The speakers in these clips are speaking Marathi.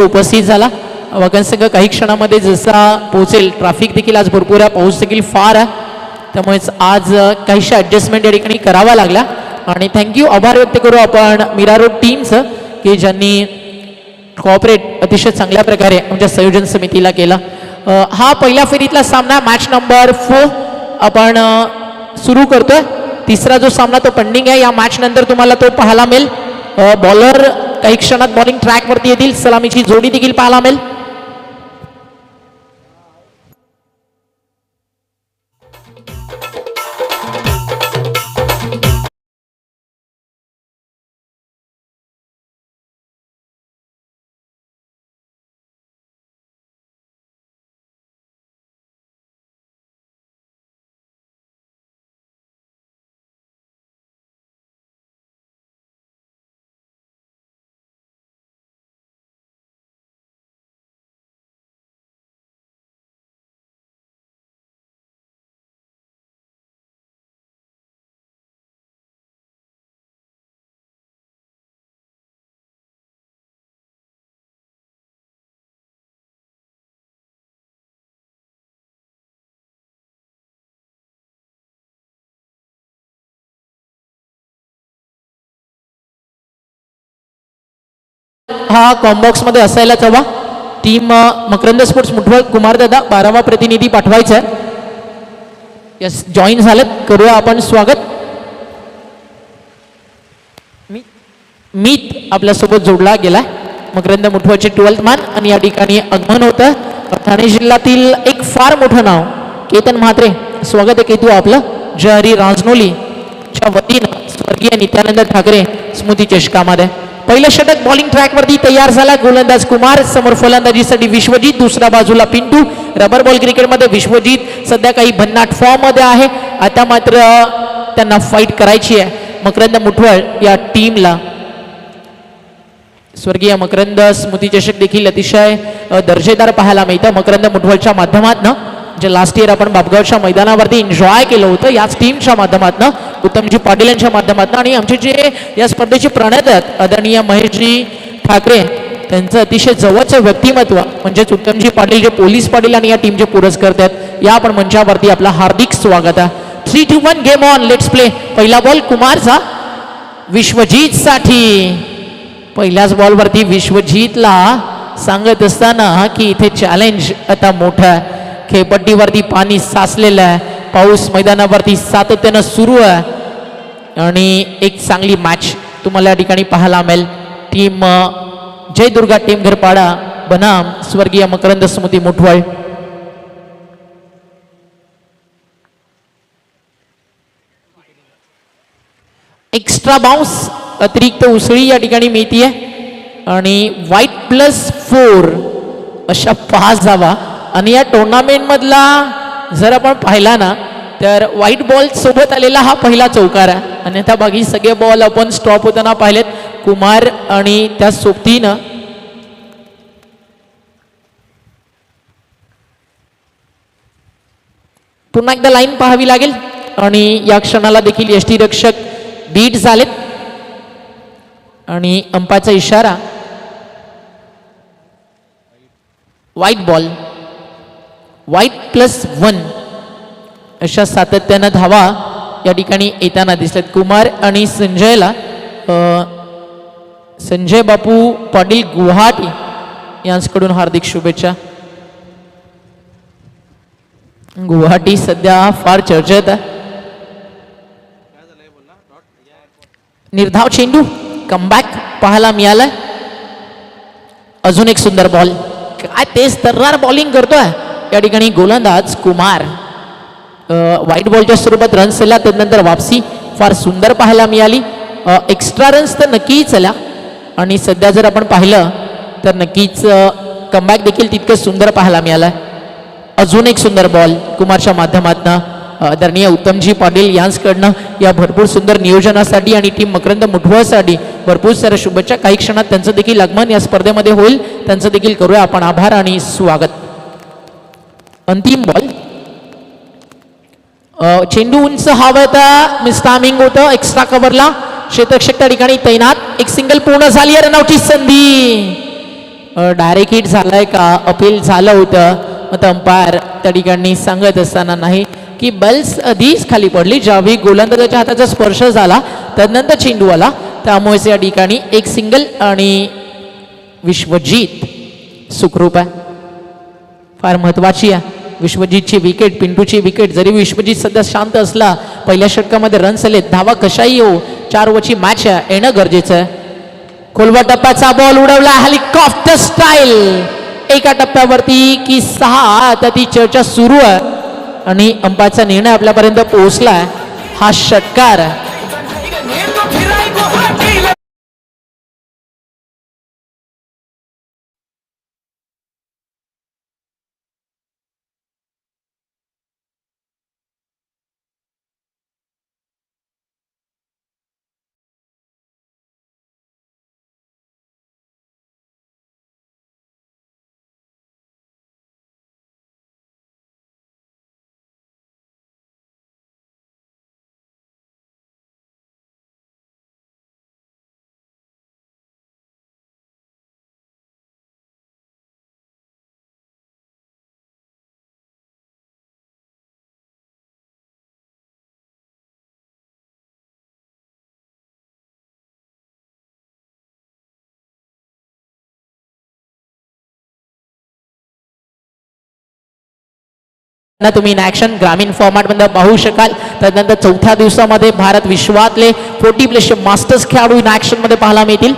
उपस्थित झाला. वाघांचा संघ काही क्षणामध्ये जसा पोहोचेल. ट्रॅफिक देखील आज भरपूर आहे, पाऊस देखील फार आहे, त्यामुळेच आज काहीशा ॲडजस्टमेंट या ठिकाणी करावा लागला. आणि थँक्यू, आभार व्यक्त करू आपण मीरा रोड टीमचं की ज्यांनी कॉपरेट अतिशय चांगल्या प्रकारे आमच्या संयोजन समितीला केला. हा पहिल्या फेरीतला सामना मॅच नंबर 4 आपण सुरू करतोय. तिसरा जो सामना तो पेंडिंग आहे, या मॅच नंतर तुम्हाला तो पाहायला मिळेल. बॉलर काही क्षणात बॉलिंग ट्रॅकवरती येतील. सलामीची जोडी देखील पाहायला मिळेल. हा कॉम्बॉक्स मध्ये असायलाच हवा. टीम मकरंद स्पोर्ट्स मुठवळ कुमारदादा 12वा प्रतिनिधी पाठवायचा आहे. यस, जॉईन झालेत, करूया आपण स्वागत. मीत आपल्यासोबत जोडला गेलाय. मकरंद मुठवळचे 12th मॅन आणि या ठिकाणी आगमन होतं ठाणे जिल्ह्यातील एक फार मोठं नाव केतन म्हात्रे. स्वागत आहे केतू आपलं. जहरी राजनोलीच्या वतीनं स्वर्गीय नित्यानंद ठाकरे स्मृती चषकामध्ये. पहिलं षटक बॉलिंग ट्रॅकवरती तयार झाला. गोलंदाज कुमार, समोर फलंदाजीसाठी विश्वजित, दुसऱ्या बाजूला पिंटू. रबर बॉल क्रिकेटमध्ये विश्वजित सध्या काही भन्नाट फॉर्म मध्ये आहे. आता मात्र त्यांना फाईट करायची आहे मकरंद मुठवळ या टीमला. स्वर्गीय मकरंद स्मृती चषक देखील अतिशय दर्जेदार पाहायला मिळतं मकरंद मुठवळच्या माध्यमातून. जे लास्ट इयर आपण बापगावच्या मैदानावरती एन्जॉय केलं होतं याच टीमच्या माध्यमातून, उत्तमजी पाटील यांच्या माध्यमातून. आणि आमचे जे या स्पर्धेचे प्रणेते आहेत आदरणीय महेशजी ठाकरे, त्यांचं अतिशय जवळचं व्यक्तिमत्व म्हणजेच उत्तमजी पाटील, जे पोलीस पाटील आणि या टीमचे पुरस्कर्ते आहेत. या आपण मंचावरती आपलं हार्दिक स्वागत आहे. 3-2-1 गेम ऑन, लेट्स प्ले. पहिला बॉल कुमारचा विश्वजित साठी. पहिल्याच बॉलवरती विश्वजितला सांगत असताना की इथे चॅलेंज आता मोठं आहे. खेळपट्टीवरती पाणी साचलेलं आहे, पाऊस मैदानावरती सातत्यानं सुरू आहे आणि एक चांगली मॅच तुम्हाला या ठिकाणी पाहायला मिळेल. टीम जय दुर्गा टीम घरपाडा बनाम स्वर्गीय मकरंद स्मृती मुठवळ. एक्स्ट्रा बाउन्स अतिरिक्त उसळी या ठिकाणी मिळतीये आणि वाईट +4 अशा 5 धावा. आणि या टुर्नामेंट मधला जर आपण पाहिला ना तर व्हाईट बॉल सोबत आलेला हा पहिला चौकार आहे. आणि आता बाकी सगळे बॉल आपण स्टॉप होताना पाहिलेत. कुमार आणि त्या सोबतीनं पुन्हा एकदा लाईन पाहावी लागेल. आणि या क्षणाला देखील यष्टीरक्षक बीट झालेत आणि अंपाचा इशारा. व्हाईट बॉल, व्हाईट +1 अशा सातत्यानं धावा या ठिकाणी येताना दिसतात. कुमार आणि संजयला संजय बापू पाटील गुवाहाटी यांच्याकडून हार्दिक शुभेच्छा. गुवाहाटी सध्या फार चर्चेत आहे. निर्धाव चेंडू, कमबॅक पाहायला मिळालाय. अजून एक सुंदर बॉल, काय तेज तर्रार बॉलिंग करतोय या ठिकाणी गोलंदाज कुमार. व्हाईट बॉलच्या स्वरूपात रन्स आल्या, त्यानंतर वापसी फार सुंदर पाहायला मिळाली. एक्स्ट्रा रन्स तर नक्कीच आल्या आणि सध्या जर आपण पाहिलं तर नक्कीच कमबॅक देखील तितकं सुंदर पाहायला मिळालं. अजून एक सुंदर बॉल कुमारच्या माध्यमातून आदरणीय उत्तमजी पाटील यांच्याकडनं या भरपूर सुंदर नियोजनासाठी आणि टीम मकरंद मुठवळसाठी भरपूर साऱ्या शुभेच्छा. काही क्षणात त्यांचं देखील आगमन या स्पर्धेमध्ये होईल, त्यांचं देखील करूया आपण आभार आणि स्वागत. अंतिम बॉल, चेंडू उंच हवता, मिस टायमिंग होतं. एक्स्ट्रा कव्हरला क्षेत्ररक्षक त्या ठिकाणी तैनात. एक सिंगल पूर्ण झाली, रनआउटची संधी डायरेक्ट हिट झालाय का अपील झालं होतं. मग अंपायर त्या ठिकाणी सांगत असताना नाही की बल्स आधीच खाली पडली, ज्यावेळी गोलंदाजाच्या हाताचा स्पर्श झाला त्यानंतर चेंडू आला, त्यामुळेच या ठिकाणी एक सिंगल आणि विश्वजीत सुखरूप आहे. फार महत्वाची आहे विश्वजीतची विकेट, पिंटूची विकेट. जरी विश्वजीत सध्या शांत असला, पहिल्या षटकामध्ये रन्स आले, धावा कशाही हो, 4 ओव्हरची मॅच आहे, येणं गरजेचं आहे. खोलवा टप्प्याचा बॉल उडवला हेलिकॉप्टर स्टाईल, एका टप्प्यावरती की 6, आता ती चर्चा सुरू आहे आणि अंपायरचा निर्णय आपल्यापर्यंत पोहोचलाय. हा षटकार तुम्ही इन ॲक्शन ग्रामीण फॉर्मॅटमध्ये पाहू शकाल. त्यानंतर 4थ्या दिवसामध्ये भारत विश्वातले 40+ मास्टर्स खेळाडू इन ॲक्शनमध्ये पाहायला मिळतील.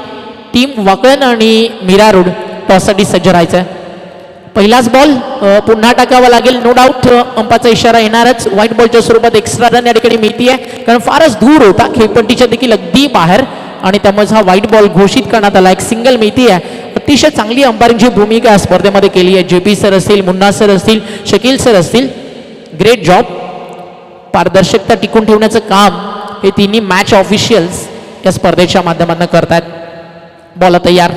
टीम वाकळण आणि मीरा रोड टॉससाठी सज्ज राहायचं आहे. पहिलाच बॉल पुन्हा टाकावा लागेल, नो डाऊट. अंपाचा इशारा येणारच, व्हाईट बॉलच्या स्वरूपात एक्स्ट्रा रन या ठिकाणी मिळते आहे, कारण फारच दूर होता, खेळपट्टीच्या देखील अगदी बाहेर, आणि त्यामुळे हा व्हाईट बॉल घोषित करण्यात आला. एक सिंगल मिळती आहे. अतिशय चांगली अंपायरिंगची भूमिका या स्पर्धेमध्ये केली आहे. JP सर असतील, मुन्ना सर असतील, शकील सर असतील, ग्रेट जॉब. पारदर्शकता टिकून ठेवण्याचं काम हे तिन्ही मॅच ऑफिशियल्स या स्पर्धेच्या माध्यमातून करतात. बॉल तयार,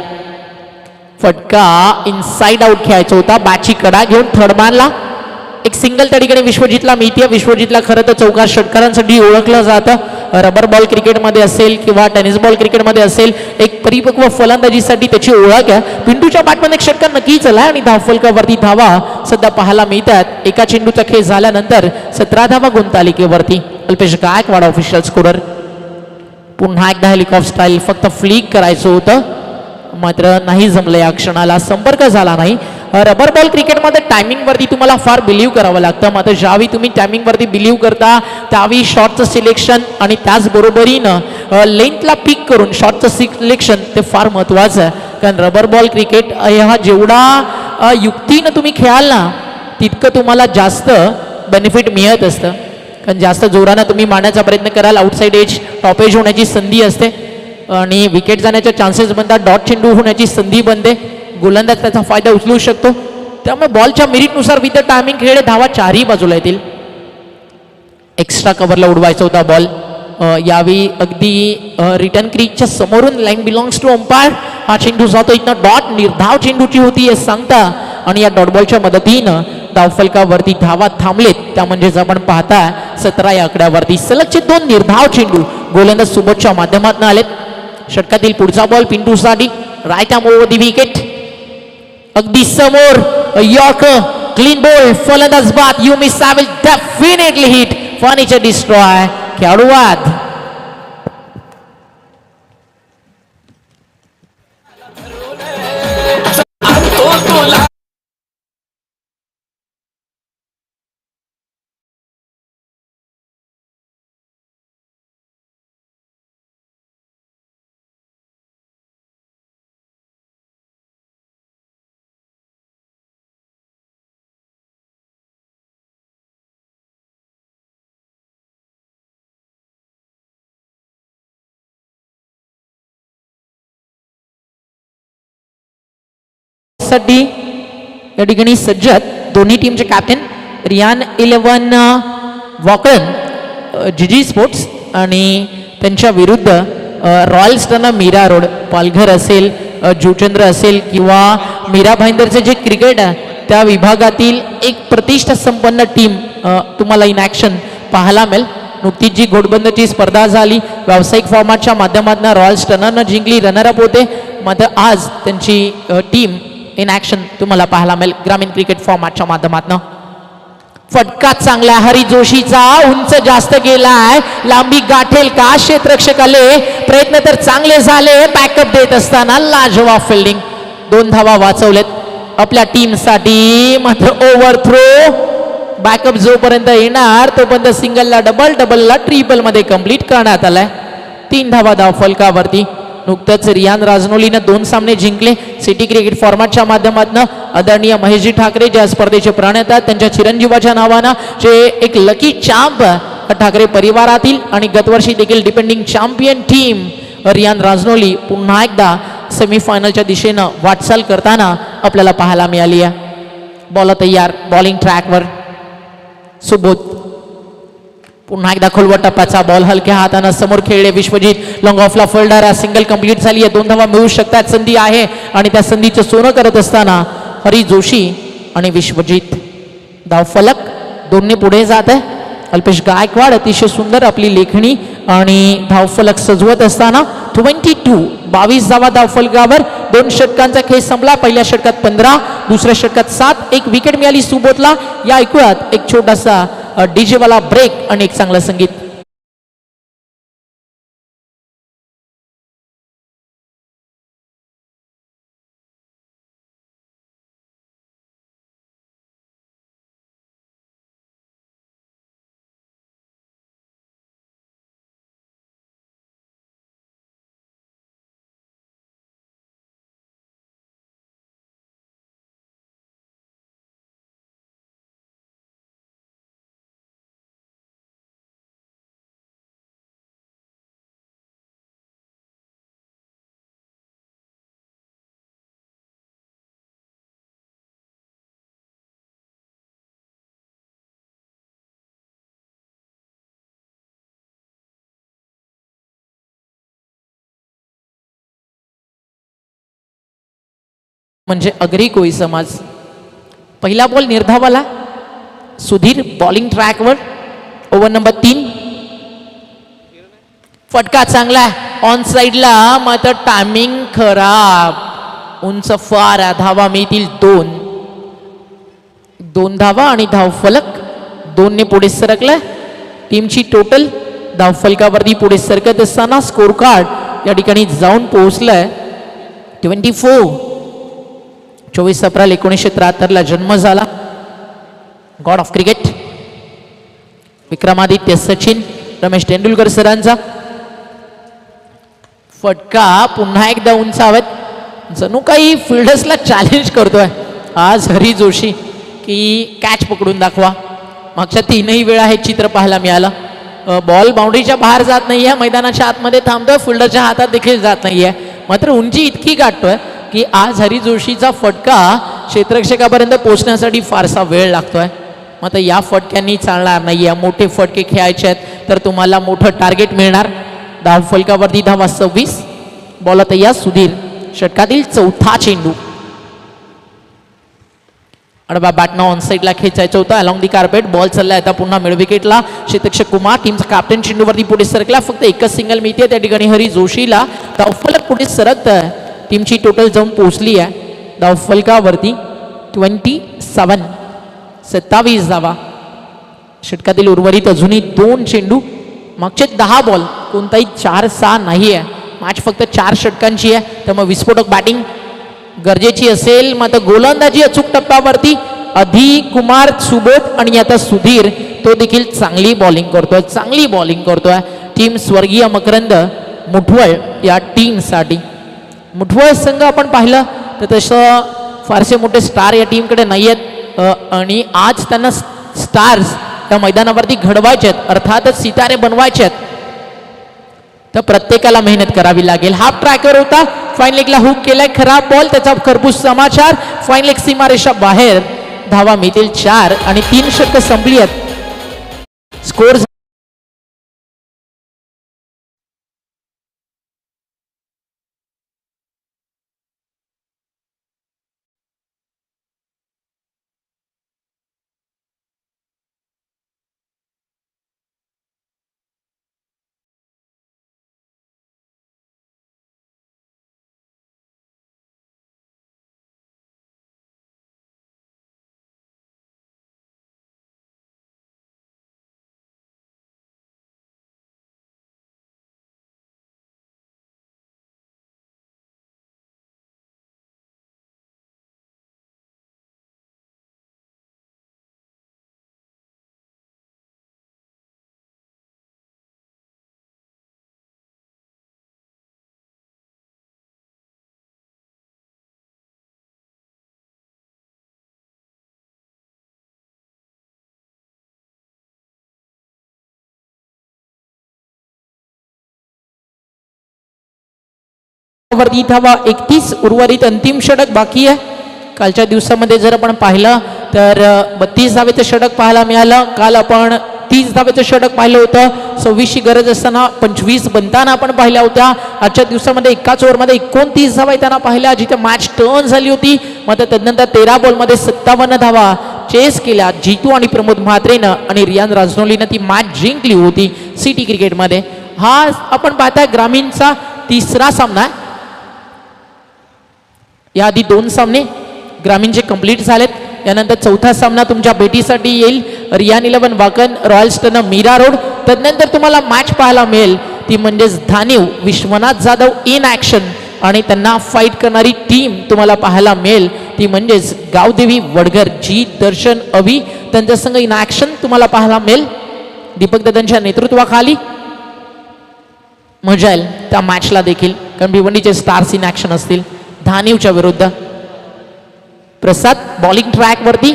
फटका इनसाइड आउट खेळायचा होता, बॅटची कडा घेऊन थर्ड मॅनला एक सिंगल त्या ठिकाणी विश्वजीतला मिळते. विश्वजीतला खरं तर चौकार षटकारांसाठी ओळखलं जातं. रबर बॉल क्रिकेटमध्ये असेल किंवा टेनिस बॉल क्रिकेटमध्ये असेल, एक परिपक्व फलंदाजीसाठी त्याची ओळख आहे. पिंटूच्या बॅटमध्ये एक षटकार नक्कीच आला आणि धावफलकावरती धावा सध्या पाहायला मिळतात. एका चेंडूचा खेळ झाल्यानंतर 17 धावा गुणतालिकेवरती. Alpesh Gaikwad official scorer. पुन्हा एकदा हेलिकॉप्टर स्टाईल, फक्त फ्लिक करायचं होतं, मात्र नाही जमलं. या क्षणाला संपर्क झाला नाही. रबर बॉल क्रिकेटमध्ये टायमिंगवरती तुम्हाला फार बिलीव्ह करावं लागतं, मात्र ज्यावेळी तुम्ही टायमिंगवरती बिलीव्ह करता त्यावेळी शॉटचं सिलेक्शन आणि त्याचबरोबरीनं लेंथला पिक करून शॉटचं सिलेक्शन ते फार महत्त्वाचं आहे. कारण रबर बॉल क्रिकेट हा जेवढा युक्तीनं तुम्ही खेळाल ना, तितकं तुम्हाला जास्त बेनिफिट मिळत असतं. कारण जास्त जोरानं तुम्ही मारण्याचा प्रयत्न कराल, आउटसाईड एज, टॉप एज होण्याची संधी असते आणि विकेट जाण्याचे चान्सेस बनतात, डॉट चेंडू होण्याची संधी बनते, गोलंदाज त्याचा फायदा उचलू शकतो. त्यामुळे बॉलच्या मेरिटनुसार विथ टायमिंग खेळ धावा 4ही बाजूला येतील. एक्स्ट्रा कव्हरला उडवायचा होता बॉल. यावेळी अगदी रिटर्न क्रीजच्या समोरून लाईन बिलॉंग्स टू अंपायर. हा चेंडू जातो इथनं, डॉट निर्धाव चेंडूची होती हे सांगता, आणि या डॉट बॉलच्या मदतीनं धावफलकावरती धावा थांबलेत. त्या म्हणजेच आपण पाहता 17 या आकड्यावरती सलगचे 2 निर्धाव चेंडू गोलंदाज सुबोधच्या माध्यमातून आलेत. षटकातील पुढचा बॉल पिंटूसाठी, right arm over the wicket, अगदी समोर यॉर्कर, क्लीन बॉल, फलंदाज बाद, you miss will definitely hit, furniture destroy, खेळाडू बाद. साठी या ठिकाणी सज्जत दोन्ही टीमचे कॅप्टन रियान 11 वॉकन जीजी स्पोर्ट्स आणि त्यांच्या विरुद्ध रॉयल स्टर्न मीरा रोड पालघर असेल, जुचंद्र असेल किंवा मीरा भाईंदरचे जे क्रिकेट आहे त्या विभागातील एक प्रतिष्ठा संपन्न टीम तुम्हाला इन ॲक्शन पाहायला मिळेल. नुकतीच जी घोडबंदची स्पर्धा झाली व्यावसायिक फॉर्मॅटच्या माध्यमातून रॉयल स्टर्नरनं जिंकली, रनरअप होते, मात्र आज त्यांची टीम इन ॲक्शन तुम्हाला पाहायला मिळेल ग्रामीण क्रिकेट फॉर्मॅटच्या माध्यमातून. फटका चांगला हरी जोशीचा, उंच जास्त गेलाय, लांबी गाठेल का क्षेत्ररक्षकाले, प्रयत्न तर चांगले झाले, बॅकअप देत असताना लाजवाब फिल्डिंग, 2 धावा वाचवलेत आपल्या टीमसाठी. मात्र ओव्हर थ्रो, बॅकअप जोपर्यंत येणार तोपर्यंत सिंगलला डबल, डबलला ट्रिपल मध्ये कंप्लीट करण्यात आलाय. 3 धावा धाव फलकावरती. नुकतंच रियान राजनोलीनं 2 सामने जिंकले सिटी क्रिकेट फॉर्मॅटच्या माध्यमातून. आदरणीय महेशजी ठाकरे जे स्पर्धेचे प्रणेता, त्यांच्या चिरंजीवाच्या नावानं जे एक लकी चॅम्प ठाकरे परिवारातील आणि गतवर्षी देखील डिपेंडिंग चॅम्पियन टीम रियान राजनोली पुन्हा एकदा सेमीफायनलच्या दिशेनं वाटचाल करताना आपल्याला पाहायला मिळाली आहे. बॉल तयार, बॉलिंग ट्रॅकवर सुबोध, पुन्हा एकदा खोलवर टप्प्याचा बॉल हलक्या हातानं समोर खेळले विश्वजित, लॉंग ऑफला फोल्डर, सिंगल कंप्लीट झाली आहे, 2 धावा मिळू शकतात, संधी आहे आणि त्या संधीचं सोनं करत असताना हरी जोशी आणि विश्वजित. धाव फलक दोन्ही पुढे जात आहे. अल्पेश गायकवाड अतिशय सुंदर आपली लेखणी आणि धावफलक सजवत असताना 22 धावा धावफलकावर. 2 षटकांचा खेळ संपला. पहिल्या षटकात 15, दुसऱ्या षटकात 7, एक विकेट मिळाली सुबोधला. या ऐकूयात एक छोटासा डीजे वाला ब्रेक आणि एक चांगलं संगीत. म्हणजे अग्री कोळी समाज. पहिला बॉल निर्धावाला, सुधीर बॉलिंग ट्रॅकवर. Over number 3. फटका चांगला ऑन साइडला, मात्र टायमिंग खराब, उंच फार, धावा मिळतील 2 धावा आणि धाव फलक 2 ने पुढे सरकलाय. टीमची टोटल धाव फलकावरती पुढे सरकत असताना स्कोर कार्ड या ठिकाणी जाऊन पोहोचलाय 24. 24 एप्रिल 1973 जन्म झाला. God of cricket Vikramaditya Sachin Ramesh Tendulkar सरांचा. फटका पुन्हा एकदा उंचावत, जणू काही फिल्डर्सला चॅलेंज करतोय आज हरी जोशी की कॅच पकडून दाखवा. मागच्या 3ही वेळा हे चित्र पाहायला मिळालं. बॉल बाउंड्रीच्या बाहेर जात नाहीये, मैदानाच्या आतमध्ये थांबतोय, फिल्डरच्या हातात देखील जात नाहीये, मात्र उंची इतकी गाठतोय की आज हरी जोशीचा फटका क्षेत्ररक्षकापर्यंत पोहोचण्यासाठी फारसा वेळ लागतोय. मात्र या फटक्यांनी चालणार नाहीये. मोठे फटके खेळायचे आहेत तर तुम्हाला मोठं टार्गेट मिळणार. धाव फलकावरती धावा 26. बॉल तयार सुधीर, षटकातील 4था चेंडू. अडबा बॅटनं ऑन साईडला खेचायचं होतं अलॉंग दी कार्पेट. बॉल चाललाय आता पुन्हा मिड विकेटला. क्षेत्ररक्षक कुमार टीमचा कॅप्टन चेंडूवरती पुढे सरकला. फक्त एकच सिंगल मिळते त्या ठिकाणी हरी जोशीला. धावफलक पुढे सरकत आहे. टीमची टोटल जाऊन पोहोचली आहे धावफलकावरती 27. 27 धावा. षटकातील उर्वरित अजूनही 2 चेंडू. मागचे 10 बॉल कोणताही 4-6 नाही आहे. मॅच फक्त 4 षटकांची आहे, त्यामुळे विस्फोटक बॅटिंग गरजेची असेल. मात्र गोलंदाजी अचूक टप्प्यावरती आधी कुमार, सुबोध आणि आता सुधीर तो देखील चांगली बॉलिंग करतोय, चांगली बॉलिंग करतोय. टीम स्वर्गीय मकरंद मुठवळ या टीमसाठी. मुठवळ संघ आपण पाहिलं तर तसं फारसे मोठे स्टार या टीमकडे नाही आहेत आणि आज त्यांना स्टार्स त्या मैदानावरती घडवायचे आहेत, अर्थातच सितारे बनवायचे आहेत. तर प्रत्येकाला मेहनत करावी लागेल. हाफ ट्रॅकर होता, फाईन लेगला हुक केलाय, खराब बॉल, त्याचा खरपूस समाचार. फाईन लेग सीमारेषा बाहेर. धावा मिळतील 4 आणि 3 षटकं संपली आहेत. स्कोर वरती धावा 31, उर्वरित अंतिम षटक बाकी आहे. कालच्या दिवसामध्ये जर आपण पाहिलं तर 32 धावेचं षटक पाहायला मिळालं. काल आपण 30 धावेचं षटक पाहिलं होतं. 26ची गरज असताना 25 बनताना आपण पाहिल्या होत्या. आजच्या दिवसामध्ये एकाच ओव्हरमध्ये 29 धावा येताना पाहिल्या, जिथे मॅच टर्न झाली होती. मात्र त्यानंतर 13 बॉलमध्ये 57 धावा चेस केल्या जीतू आणि प्रमोद म्हात्रेनं, आणि रियान राजनौलीनं ती मॅच जिंकली होती सिटी क्रिकेटमध्ये. हा आपण पाहताय ग्रामीणचा तिसरा सामना आहे. याआधी 2 सामने ग्रामीणचे कंप्लीट झालेत. यानंतर चौथा सामना तुमच्या भेटीसाठी येईल रियान 11 वाकन रॉयल्सटन मीरा रोड. त्यानंतर तुम्हाला मॅच पाहायला मिळेल ती म्हणजेच धानीव विश्वनाथ जाधव इन ॲक्शन, आणि त्यांना फाईट करणारी टीम तुम्हाला पाहायला मिळेल ती म्हणजेच गावदेवी वडघर. जीत, दर्शन, अवी त्यांच्या संघ इन ॲक्शन तुम्हाला पाहायला मिळेल. दीपक दादांच्या नेतृत्वाखाली मजा येईल त्या मॅचला देखील, कारण भिवंडीचे स्टार्स इन ॲक्शन असतील धानीवच्या विरुद्ध. प्रसाद बॉलिंग ट्रॅकवरती,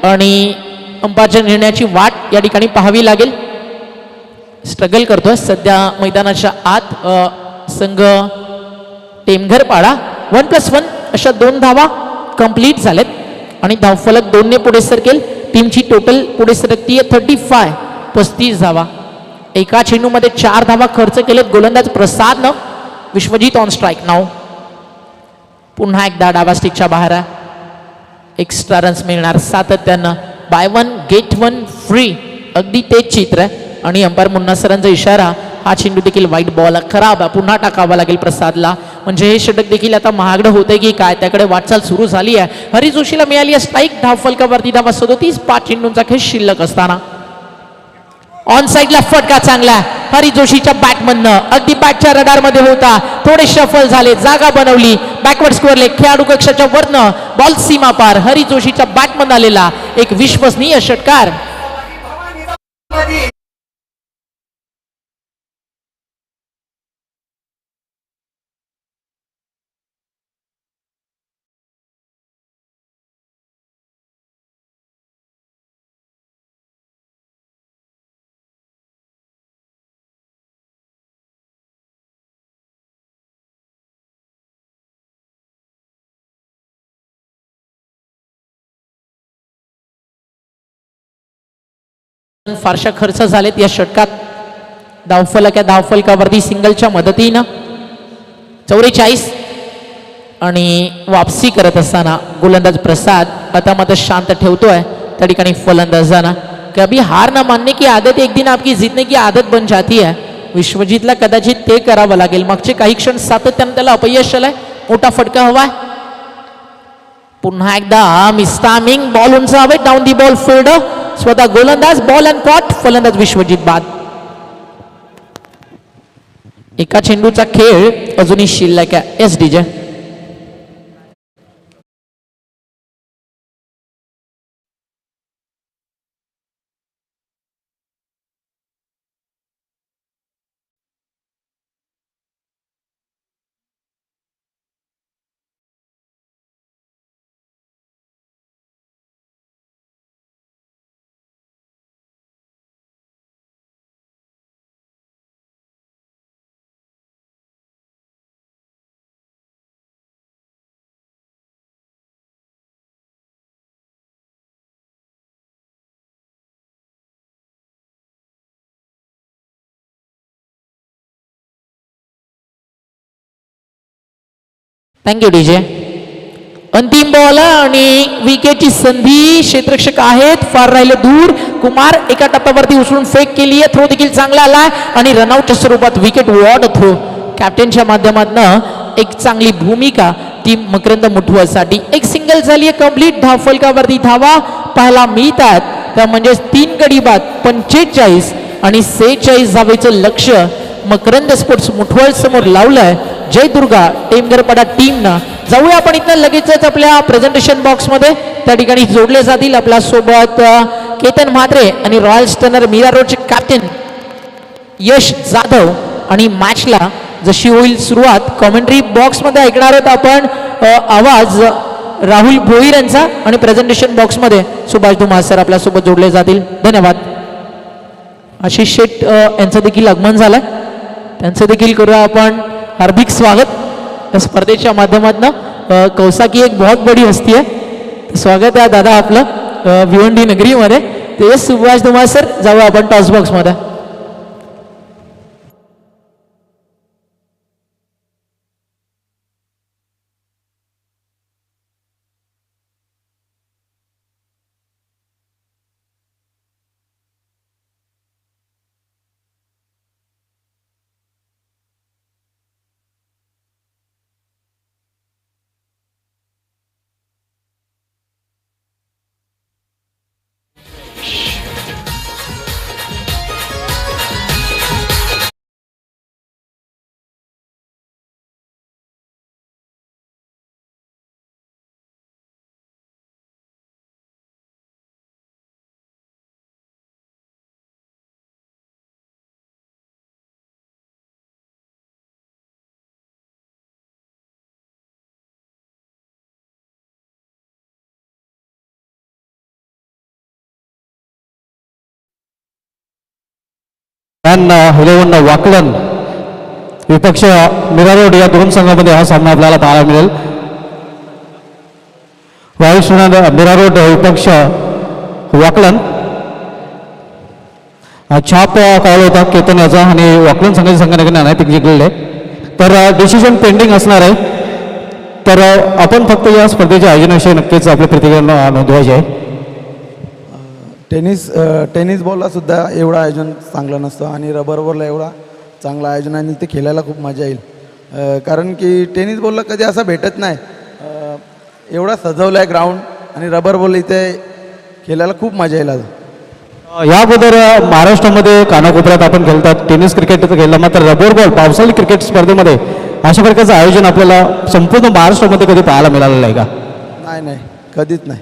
आणि अंपायरच्या निर्णयाची वाट या ठिकाणी पाहावी लागेल. स्ट्रगल करतोय सध्या मैदानाच्या आत संघ टेमघरपाडा. 1+1 अशा 2 धावा कंप्लीट झाल्यात, आणि धावफलक 2 ने पुढे सरकेल. टीमची टोटल पुढे सरकतीये 35 धावा. एका चेंडूमध्ये 4 धावा खर्च केलेत गोलंदाज प्रसादनं. विश्वजित ऑन स्ट्राईक नाव. पुन्हा एकदा डावा स्टिकच्या बाहेर आहे. एक्स्ट्रा रन्स मिळणार सातत्यानं. बाय 1 गेट 1 फ्री, अगदी तेच चित्र आहे. आणि अंपायर मुन्ना सरांचा इशारा, हा चेंडू देखील वाईट बॉल खराब आहे, पुन्हा टाकावा लागेल प्रसादला. म्हणजे हे षटक देखील आता महागडं होतंय की काय, त्याकडे वाटचाल सुरू झाली आहे. हरी जोशीला मिळाली आहे स्ट्राईक. धावफलकावरती धावा 37, 5 चेंडूंचा खेळ शिल्लक असताना. ऑन साईडला फटका चांगला आहे हरी जोशीच्या बॅटमधनं, अगदी बॅटच्या रडारमध्ये होता. थोडे शफल झाले, जागा बनवली, बॅकवर्ड स्क्वेअरले खेळाडू कक्षाच्या वरनं बॉल सीमा पार. हरी जोशीच्या बॅटमधून आलेला एक विश्वसनीय षटकार. फारशा खर्च झालेत या षटकात. धावफलकावरती सिंगलच्या मदतीनं 44, आणि वापसी करत असताना गोलंदाज प्रसाद आता मात्र शांत ठेवतोय त्या ठिकाणी फलंदाजांना. कभी हार न मानने की आदत एक दिन आपकी जीतने की आदत बन जाती है. विश्वजितला कदाचित ते करावं लागेल. मागचे काही क्षण सातत्यानं त्याला अपयश आलंय. मोठा फटका हवाय. पुन्हा एकदा मिस्टामिंग बॉल उंचावे, डाऊन दी बॉल फील्ड. स्वतः गोलंदाज बॉल अँड कॉट, फलंदाज विश्वजित बाद. एका चेंडूचा खेळ अजूनही शिल्लक आहे. S DJ thank you DJ. अंतिम बॉल आणि विकेटची संधी. क्षेत्ररक्षक आहेत, फार राहिले दूर. कुमार एका टप्प्यावरती उचलून फेक केली आहे. थ्रो देखील चांगला आला, आणि रनआउटच्या स्वरूपात विकेट वॉर्ड थ्रो. कॅप्टनच्या माध्यमातून एक चांगली भूमिका टीम मकरंद मुठवसाठी. एक सिंगल झाली आहे कंप्लीट. धावफलकावरती धावा पाहायला मिळतात त्या म्हणजे 3 गडी बाद 45 आणि 46 धावेचं लक्ष मकरंद स्पोर्ट्स मुठवळ समोर लावलंय. जय दुर्गा टेमघरपाडा टीमनं. जाऊया आपण इथं लगेचच आपल्या प्रेझेंटेशन बॉक्समध्ये. त्या ठिकाणी जोडले जातील आपल्या सोबत केतन म्हात्रे आणि रॉयल स्टनर मीरा रोडचे कॅप्टन यश जाधव. आणि मॅचला जशी होईल सुरुवात कॉमेंट्री बॉक्समध्ये ऐकणार आहोत आपण आवाज राहुल भोईर यांचा, आणि प्रेझेंटेशन बॉक्समध्ये सुभाष धुमाळ सर आपल्यासोबत जोडले जातील. धन्यवाद. आशिष शेठ यांचं देखील आगमन झालंय, त्यांचं देखील करूया आपण हार्दिक स्वागत. या स्पर्धेच्या माध्यमातून कौसा की एक बहुत बड़ी हस्ती आहे. स्वागत आहे दादा आपलं भिवंडी नगरीमध्ये. ते सुभाष धुमाळ सर, जाऊया आपण टॉस बॉक्समध्ये. इलेव्हन वाकलन विपक्ष मिरारोड या दोन संघामध्ये हा सामना आपल्याला पाहायला मिळेल. वायुसेना मिरारोड विपक्ष वाकलन छाप कॉल होता केतन याचा आणि वाकलन संघाच्या संघाने अनायतिक जिंकलेले. तर डिसिजन पेंडिंग असणार आहे. तर आपण फक्त या स्पर्धेच्या आयोजनाविषयी नक्कीच आपल्या प्रतिक्रिया नोंदवायची आहे. टेनिस बॉलला सुद्धा एवढं आयोजन चांगलं नसतं आणि रबर बॉलला एवढा चांगलं आयोजन आणि ते खेळायला खूप मजा येईल. कारण की टेनिस बॉलला कधी असं भेटत नाही. एवढा सजवलं आहे ग्राउंड आणि रबर बॉल इथे खेळायला खूप मजा येईल. या अगोदर महाराष्ट्रामध्ये कानाकोपऱ्यात आपण खेळतात टेनिस क्रिकेट खेळला, मात्र रबर बॉल पावसाळी क्रिकेट स्पर्धेमध्ये अशा प्रकारचं आयोजन आपल्याला संपूर्ण महाराष्ट्रामध्ये कधी पाहायला मिळालेलं आहे का? नाही, कधीच नाही.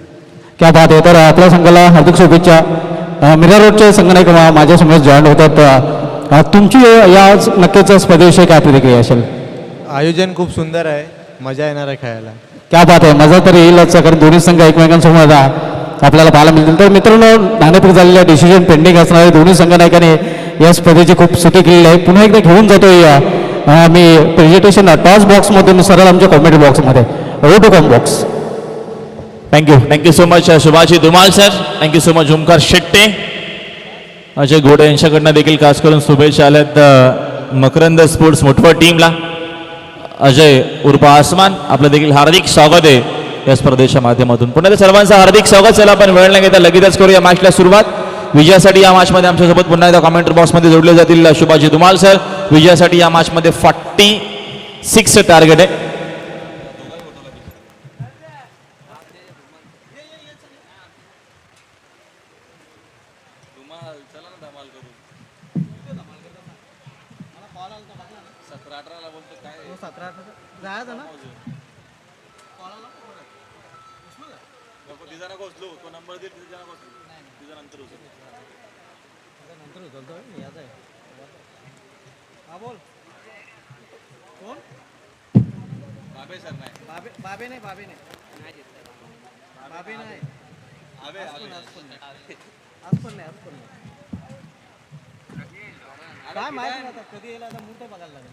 क्या बात आहे. तर आपल्या संघाला हार्दिक शुभेच्छा. मीरा रोडचे संघनायक माझ्यासमोर जॉईन होतात. तुमची या नक्कीच स्पर्धेविषयी काय प्रतिक्रिया असेल? आयोजन खूप सुंदर आहे, मजा येणार आहे खेळायला. क्या बात आहे. मजा तर येईलच, कारण दोन्ही संघ एकमेकांसमोर आपल्याला पाहायला मिळतील. तर मित्रांनो, नाणेफेक झालेल्या डिसिजन पेंडिंग असणारे दोन्ही संघनायकाने या स्पर्धेची खूप सुटी केलेली आहे. पुन्हा एकदा घेऊन जातोय मी प्रेझेंटेशन टॉस बॉक्समधून सरळ आमच्या कॉमेंट बॉक्समध्ये. To com box. Thank you so much Subhashi Dhumal sir. Thank you so much Omkar Shette, Ajay Ghode यांच्याकडनं देखील खास करून शुभेच्छा आल्यात मकरंद स्पोर्ट्स मुठवड टीमला. अजय उर्फ आसमान, आपलं देखील हार्दिक स्वागत आहे या स्पर्धेच्या माध्यमातून. पुन्हा सर्वांचं हार्दिक स्वागत. चला आपण वेळ न घेता लगेचच करूया मॅचला सुरुवात. विजयासाठी या मॅचमध्ये आमच्यासोबत पुन्हा एकदा कॉमेंट्री बॉक्समध्ये जोडले जातील सुभाषी धुमाळ सर. विजयासाठी या मॅचमध्ये 46 टार्गेट आहे. काय माहिती नाही आता कधी येईल, आता मूर्त बघायला लागेल.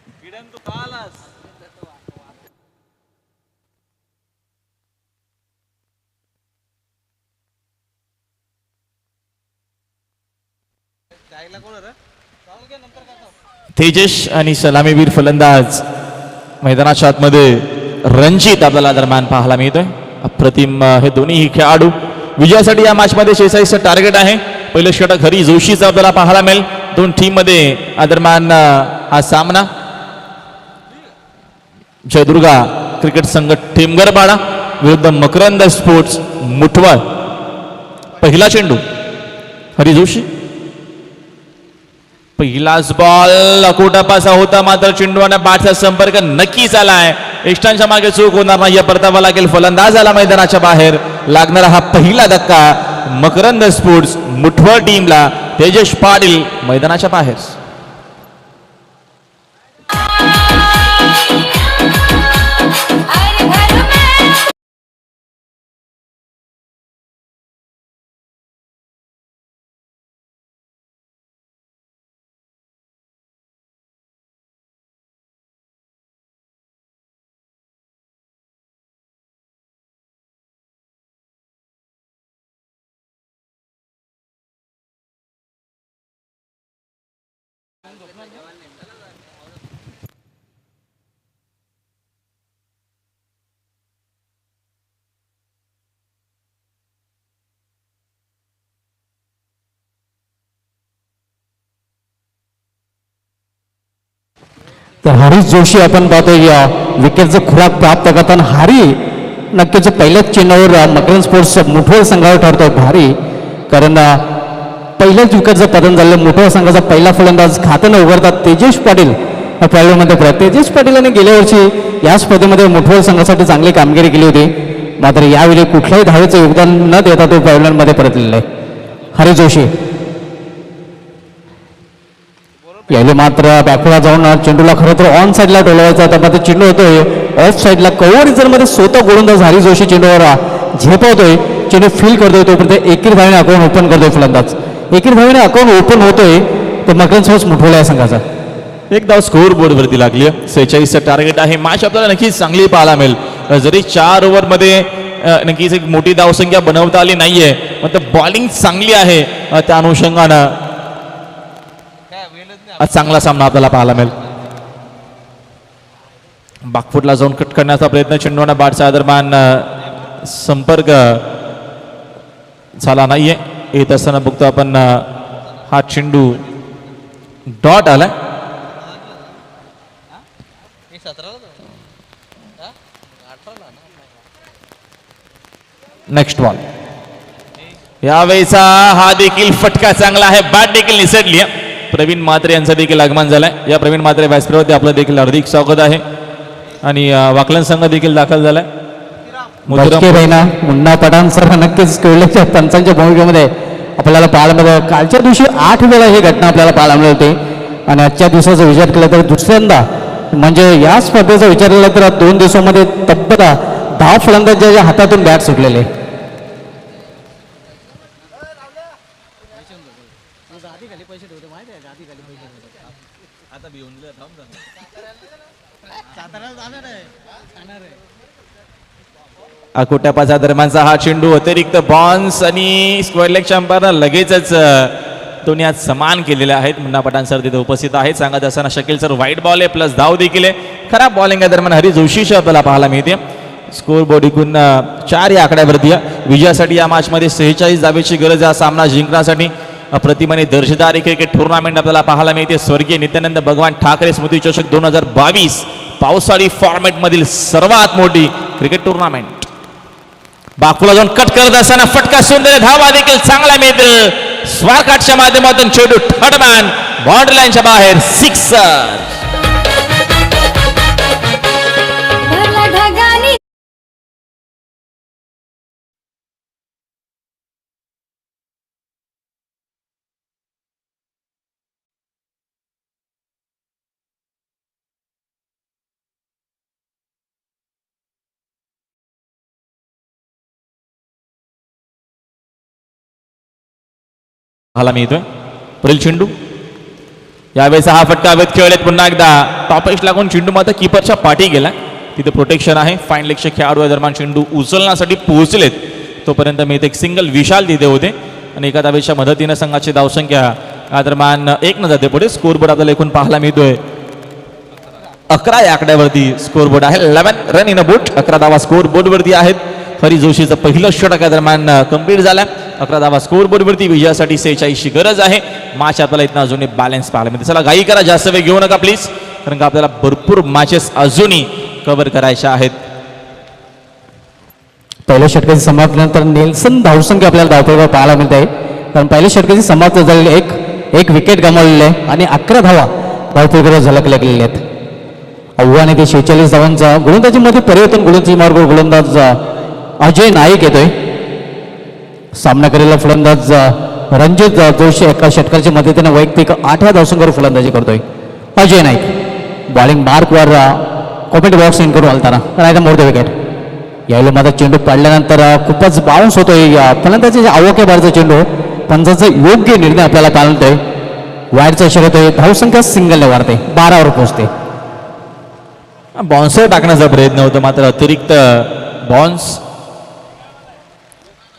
तेजस आणि सलामीवीर फलंदाज मैदानाच्या आतमध्ये रणजित आपल्याला दरम्यान पाहायला मिळतोय. अप्रतिम हे दोन्ही खेळाडू. विजयासाठी या मॅचमध्ये 46 टार्गेट आहे. पहिलं षटक हरी जोशीचं आपल्याला पाहायला मिळेल. दोन टीम मध्ये दरम्यान हा सामना. जयदुर्गा क्रिकेट संघ टेमगरपाडा विरुद्ध मकरंद स्पोर्ट्स मुठवळ. पहिला चेंडू हरी जोशी. पहिलाच बॉल अकोटापासा होता, मात्र चेंडू आणि बॅटचा संपर्क नक्की झालाय. एक्स्ट्रांच्या मागे चूक होणार नाही, परतावा लागेल. फलंदाजाला मैदानाच्या बाहेर लागणारा हा पहिला धक्का मकरंद स्पोर्ट्स मुठवळ टीमला. तेजस पाटील मैदानाच्या बाहेर. तर हरीश जोशी आपण पाहतोय विकेटचं खुराक प्राप्त करताना हारी नक्कीच पहिल्याच चेंडावर मकरंद स्पोर्ट्स मुठोळ संघावर ठरतोय भारी, कारण पहिल्याच विकेटचं पतन झालेलं मुठोळ संघाचा पहिला फलंदाज खात्यानं उघडतात तेजेश पाटील या पहिल्यामध्ये परत. तेजेश पाटील यांनी गेल्या वर्षी या स्पर्धेमध्ये मुठोळ संघासाठी चांगली कामगिरी केली होती, मात्र यावेळी कुठल्याही धावेचं योगदान न देता तो पहिल्यांमध्ये परतलेला आहे. हरीश जोशी यावेळी मात्र बॅकफुला जाऊन चेंडूला खरं तर ऑन साईडला टोलवायचा होता, मात्र चेंडू होतोय ऑफ साईडला. कव्हर रिझनमध्ये स्वतः गोलंदाज हरीश जोशी चेंडूवर झेपवतोय, चेंडू फील करतोय, तोपर्यंत एकीर धावेने अकाउंट ओपन करतोय फलंदाज. एकीर धावेने अकाउंट ओपन होतोय तर मकरंद स्पोर्ट्स मुठवला या संघाचा. एक धाव स्कोर बोर्डवरती लागली आहे. 46चं टार्गेट आहे. मॅच आपल्याला नक्कीच चांगली पाहायला मिळेल. जरी 4 ओव्हरमध्ये नक्कीच एक मोठी धावसंख्या बनवता आली नाहीये, मात्र बॉलिंग चांगली आहे. त्या अनुषंगानं आज चांगला सामना आपल्याला पाहायला मिळेल. बागफुटला जाऊन कट करण्याचा प्रयत्न, चेंडूना बॅटच्या दरम्यान संपर्क झाला नाहीये. येत असताना बघतो आपण हा चेंडू डॉट आलाय. Next ball. यावेळेचा हा देखील फटका चांगला आहे. बॅट देखील निसटली आहे. प्रवीण म्हात्रे यांचं देखील आगमन झालंय. या प्रवीण म्हात्रे व्यासपीठावरती आपलं देखील हार्दिक स्वागत आहे. आणि वाकलन संघ देखील दाखल झालाय. मुन्ना पठाण सर नक्कीच कळल्याच्या पंचांच्या भूमिकेमध्ये आपल्याला पाहायला मिळतं. कालच्या दिवशी 8 वेळा ही घटना आपल्याला पाहायला मिळते आणि आजच्या दिवसाचा विचार केला तर दुसऱ्यांदा, म्हणजे या स्पर्धेचा विचार केला तर 2 दिवसामध्ये तब्बल 10 फलंदाजांच्या हातातून बॅट सुटलेले. अकोट्यापाचा दरम्यानचा हा चेंडू अतिरिक्त बॉन्स आणि स्क्वेअर लेगच्या अंपायरनं लगेचच दोन्ही आज समान केलेले आहेत. मुन्ना पठाण सर तिथे उपस्थित आहेत. सांगत असताना शकील सर व्हाईट बॉल आहे प्लस धाव देखील आहे. खराब बॉलिंग दरम्यान हरीश जोशीची आपल्याला पाहायला मिळते. स्कोर बोर्ड एकूण 4 या आकड्यावरती आहे. विजयासाठी या मॅचमध्ये 46 धावेची गरज आहे. हा सामना जिंकण्यासाठी प्रतिमाने दर्जेदार क्रिकेट टुर्नामेंट आपल्याला पाहायला मिळते. स्वर्गीय नित्यानंद भगवान ठाकरे स्मृती चषक 2022 पावसाळी फॉर्मॅटमधील सर्वात मोठी क्रिकेट टुर्नामेंट. बागफुला जाऊन कट करत असताना फटका सुंदर धावा देखील चांगला मिळतो. स्वारकाटच्या माध्यमातून चेंडू थर्डमॅन बाउंड्री लाईनच्या बाहेर. सिक्सर. मिळतोय पुढील चेंडू. यावेळेचा हा फटका वेध खेळलेत. पुन्हा एकदा टॉपेश लागून चेंडू मात्र कीपरच्या पाठी गेला. तिथे प्रोटेक्शन आहे. फाईन लेगचे खेळाडू दरम्यान चेंडू उचलण्यासाठी पोहोचलेत तोपर्यंत मिळते एक सिंगल. विशाल तिथे होते आणि एका धावेच्या मदतीनं संघाची धावसंख्या या दरम्यान 1 न जाते पुढे. स्कोरबोर्ड आपल्याला एकूण पाहायला मिळतोय 11 या आकड्यावरती स्कोरबोर्ड आहे. 11 रन इन अ बोट. 11 धावा स्कोरबोर्डवरती आहेत. हरीश जोशीचं पहिलं षटक या दरम्यान कंप्लीट झालं. 11 धावा स्कोरबोर्डवरती. विजयासाठी 46ची गरज आहे. मॅच आपल्याला इथं अजूनही बॅलन्स पाहायला मिळते. चला घाई करा, जास्त वेळ घेऊ नका प्लीज, कारण का आपल्याला भरपूर मॅचेस अजूनही कव्हर करायच्या आहेत. पहिल्या षटकाची समाप्तीनंतर नेल्सन धावसंख्या आपल्याला धावपळीवर पाहायला मिळत आहे, कारण पहिल्या षटकाची समाप्ती झालेली एक विकेट गमावलेली आहे आणि 11 धावा धावपळीवर झलकल्या गेलेल्या आहेत. आव्हाने ते 46 धावांचा गोलंदाजीमध्ये परिवर्तन. गोलंदाजी मार्गावर गोलंदाज अजय नाईक येतोय. सामना केलेला फलंदाज रणजित जोशी एका षटकाच्या मदतीने वैयक्तिक 8व्या धावसंख्येवर फलंदाजी करतोय. अजय नाईक बॉलिंग मार्कवर कॉमेंट बॉक्स इन करून आलताना रायडर मोडतो विकेट. यावेळी माझा चेंडू पडल्यानंतर खूपच बाउन्स होतोय. फलंदाजीच्या आवकेबारचा चेंडू. पंचाचा योग्य निर्णय आपल्याला पाहायला मिळतोय. वाईडचा इशारा होतोय. धावसंख्या सिंगलने वाढते, 12वर पोहोचते. बॉन्सर टाकण्याचा प्रयत्न होता, मात्र अतिरिक्त बॉन्स.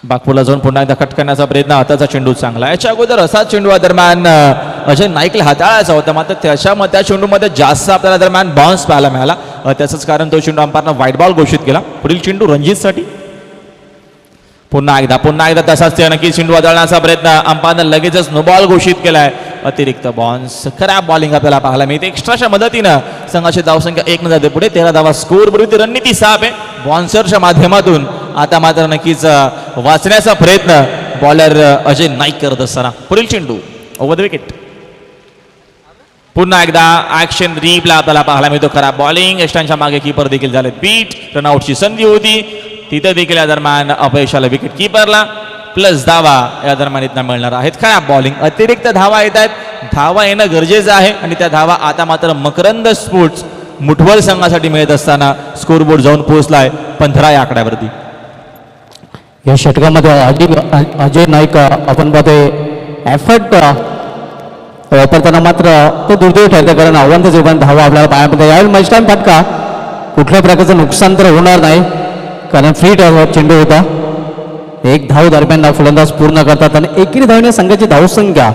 बागफुला जाऊन पुन्हा एकदा कट करण्याचा प्रयत्न. आताचा चेंडू चांगला. याच्या अगोदर असा चेंडू दरम्यान अजय नाईकला हाताळायचा होता, मात्र त्या चेंडूमध्ये जास्त आपल्याला दरम्यान बाउन्स पाहायला मिळाला. त्याचंच कारण तो चेंडू अंपायरनं व्हाईट बॉल घोषित केला. पुढील चेंडू रणजितसाठी. पुन्हा एकदा तसाच ते नक्की चेंडू हाताळण्याचा प्रयत्न, अंपायरनं लगेचच नो बॉल घोषित केलाय. अतिरिक्त बाउन्स, खराब बॉलिंग आपल्याला पाहायला मिळते. एक्स्ट्राच्या मदतीनं संघाची धावसंख्या 1 न जाते पुढे. 13 धावा स्कोर बरोबर रणनीती साफ आहे बाउन्सरच्या माध्यमातून. आता मात्र नक्कीच वाचण्याचा प्रयत्न बॉलर अजय नाईक करत असताना. पुढील चेंडू ओव्हर द विकेट. पुन्हा एकदा ऍक्शन रीपला आपल्याला पाहायला मिळतो. खराब बॉलिंग, यष्टांच्या मागे कीपर देखील झाले बीट. रनआउटची संधी होती तिथे देखील या दरम्यान अपयशाला विकेट कीपरला. प्लस धावा या दरम्यान इथं मिळणार आहेत. खराब बॉलिंग, अतिरिक्त धावा येत आहेत. धावा येणं गरजेचं आहे आणि त्या धावा आता मात्र मकरंद स्पोर्ट्स मुठवल संघासाठी मिळत असताना स्कोरबोर्ड जाऊन पोहोचलाय 15 या आकड्यावरती. या षटकामध्ये अजय नाईक आपण पाहतोय एफर्ट वापरताना मात्र तो दुर्दैवी ठरतं, कारण आव्हान जेव्हा धावा आपल्याला पाहायला यावेळी मॅच टाइम फटका. कुठल्या प्रकारचं नुकसान तर होणार नाही, कारण फ्री चेंडू होता. एक धाव दरम्यान फलंदाज पूर्ण करतात आणि एकेरी धावने संघाची धावसंख्या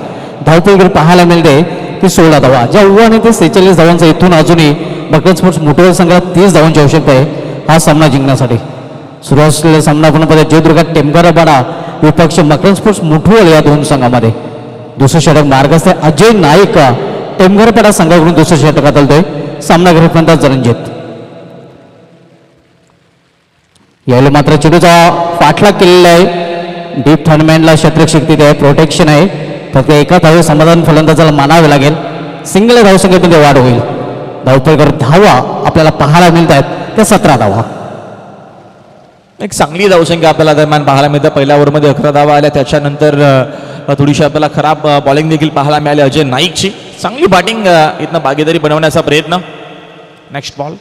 धावपैकी पाहायला मिळते की 16 धावा. ज्या आव्हाने ते 46 धावांचा इथून अजूनही मकरंद स्पोर्ट्स मुठवल संघाला 30 धावांची आवश्यकता आहे हा सामना जिंकण्यासाठी. सुरू असलेला सामना आपण पाहतो जयदुर्गात टेमकरपाडा विपक्ष मकरंद स्पोर्ट्स मुठवल या दोन संघामध्ये. दुसरं षटक मार्गस्थ अजय नाईक टेमकरपाडा संघाकडून दुसरं षटक हाताळतोय. सामना फलंदाज रणजित. यावेळी मात्र चेंडूचा पाठलाग केलेला आहे. डीप थर्डमॅनला शत्रक्षिती आहे, प्रोटेक्शन आहे. फक्त एका धावे समाधान फलंदाजाला मानावे लागेल. सिंगल धावसंख्येमध्ये वाढ होईल. धावपैकी धावा आपल्याला पाहायला मिळत आहेत त्या 17 धावा. एक चांगली धावसंख्या आपल्याला दरम्यान पाहायला मिळतं. पहिल्या ओव्हरमध्ये 11 धावा आल्या. त्याच्यानंतर थोडीशी आपल्याला खराब बॉलिंग देखील पाहायला मिळाली अजय नाईकची. चांगली बॅटिंग इथनं भागीदारी बनवण्याचा प्रयत्न. Next ball.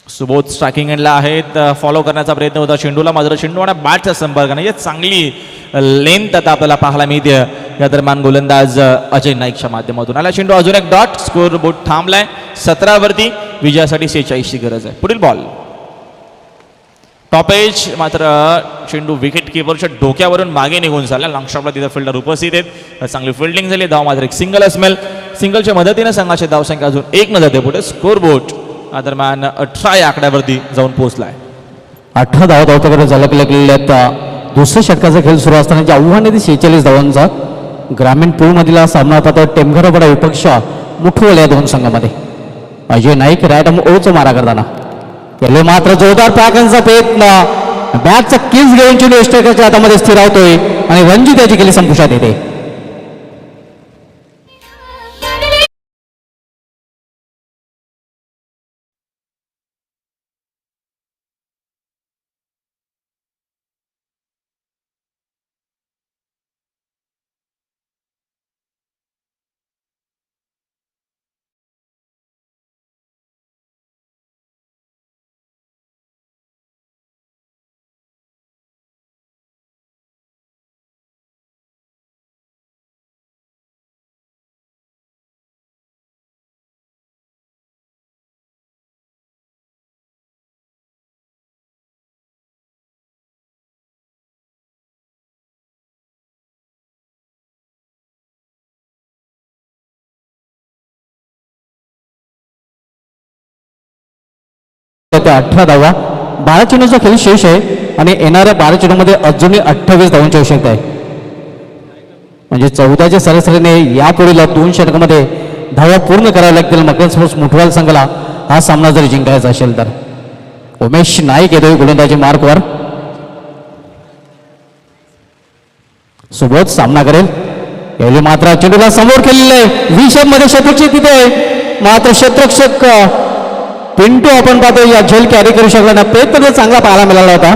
सुबोध स्ट्रायकिंग एंडला आहेत. फॉलो करण्याचा प्रयत्न होता चेंडूला, मात्र चेंडू आणि बॅटचा संपर्क नाही. चांगली लेंथ आता आपल्याला पाहायला मिळते या दरम्यान गोलंदाज अजय नाईकच्या माध्यमातून. आला चेंडू, अजून एक डॉट. स्कोर बोर्ड थांबलाय 17 वरती. विजयासाठी 46ची गरज आहे. पुढील बॉल. टॉप एज, मात्र चेंडू विकेट किपरच्या डोक्यावरून मागे निघून झाला. लॉंग शॉटला तिथं फिल्डर उपस्थित आहेत. चांगली फिल्डिंग झाली. धाव मात्र एक सिंगल असमेल. सिंगलच्या मदतीनं संघाची धावसंख्या अजून 1 न जाते पुढे. स्कोर बोर्ड दरम्यान 18 या आकड्यावरती जाऊन पोहोचलाय. 18 धावा धावपैकी झलकलेल्या आहेत. दुसऱ्या षटकाचा खेळ सुरू असताना जे आव्हान आहे ते 46 धावांचा. ग्रामीण पूलमधील हा सामना पाहतो टेमघरपाडा विपक्ष मुठवल या दोन संघामध्ये. अजय नाईक राईट ओचा मारा करताना याला मात्र जोरदार पॅकांचा प्रयत्न. बॅटचा किल्स घेऊन चेंडू यष्टकाच्या हातामध्ये स्थिरावतोय आणि रणजित याची केली संपुष्टात येते. त्या 18 धावा. 12 चेंडूचा खेळ शेष आहे आणि येणाऱ्या 12 चेंडूमध्ये अजूनही 28 धावांची आवश्यकता आहे. म्हणजे 14च्या सरासरीने यापुढील 2 षटकामध्ये धावा पूर्ण कराव्या लागतील मकरंद स्पोर्ट्स मुठवल संघाला हा सामना जर जिंकायचा असेल तर. उमेश नाईक येतोय गोलंदाजी मार्कवर. सुबोध सामना करेल. यावेळी मात्र चेंडूला समोर केलेलं आहे. विषम मध्ये शतरक्षक तिथे मात्र शतरक्षक पिंटू आपण पाहतो या झेल कॅरी करू शकला ना. प्रयत्न चांगला पाहायला मिळाला होता,